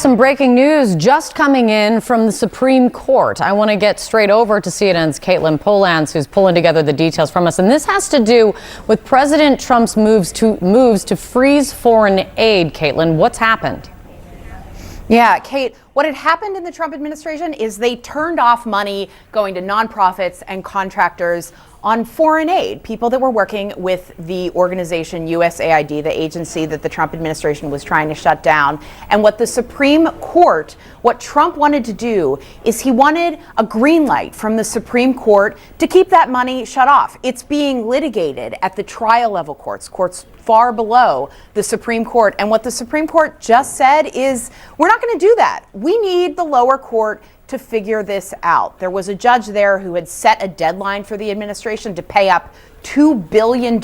Some breaking news just coming in from the Supreme Court. I want to get straight over to CNN's Caitlin Polans, who's pulling together the details from us. And this has to do with President Trump's moves to freeze foreign aid. Caitlin, what's happened? Yeah, Kate, what had happened in the Trump administration is they turned off money going to nonprofits and contractors on foreign aid, people that were working with the organization USAID, the agency that the Trump administration was trying to shut down. And what the Supreme Court, what Trump wanted to do is he wanted a green light from the Supreme Court to keep that money shut off. It's being litigated at the trial level courts far below the Supreme Court. And what the Supreme Court just said is, we're not going to do that. We need the lower court to figure this out. There was a judge there who had set a deadline for the administration to pay up $2 billion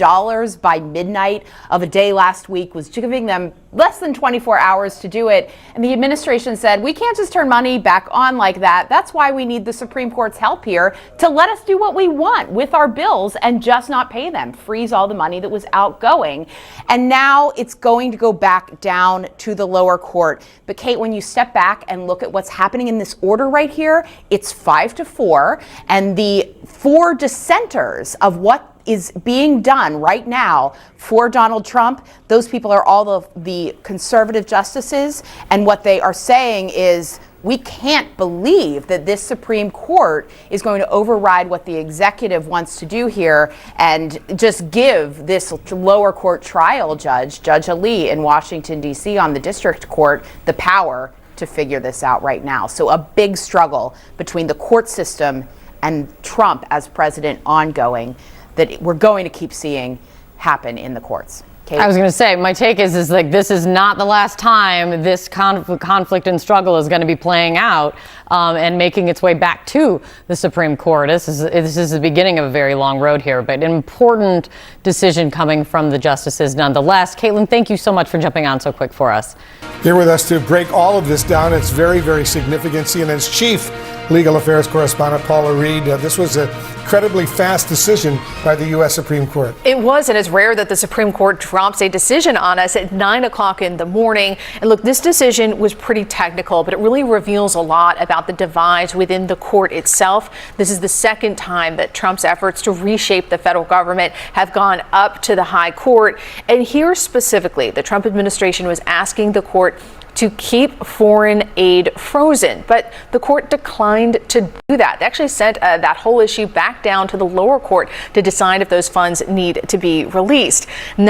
by midnight of a day last week, was giving them less than 24 hours to do it. And the administration said, we can't just turn money back on like that. That's why we need the Supreme Court's help here to let us do what we want with our bills and just not pay them, freeze all the money that was outgoing. And now it's going to go back down to the lower court. But Kate, when you step back and look at what's happening in this order right here, it's 5-4, and the 4 dissenters of what is being done right now for Donald Trump, those people are all of the conservative justices, and what they are saying is, we can't believe that this Supreme Court is going to override what the executive wants to do here and just give this lower court trial judge, Judge Ali in Washington, D.C. on the district court, the power to figure this out right now. So a big struggle between the court system and Trump as president ongoing that we're going to keep seeing happen in the courts. Kate? I was going to say, my take is like, this is not the last time this conflict and struggle is going to be playing out and making its way back to the Supreme Court. This is the beginning of a very long road here, but an important decision coming from the justices nonetheless. Caitlin, thank you so much for jumping on so quick for us. Here with us to break all of this down. It's very, very significant. CNN's chief legal affairs correspondent, Paula Reed. This was an incredibly fast decision by the U.S. Supreme Court. It was, and it's rare that the Supreme Court drops a decision on us at 9 o'clock in the morning. And look, this decision was pretty technical, but it really reveals a lot about the divides within the court itself. This is the second time that Trump's efforts to reshape the federal government have gone up to the high court. And here specifically, the Trump administration was asking the court to keep foreign aid frozen, but the court declined to do that. They actually sent that whole issue back down to the lower court to decide if those funds need to be released. Now,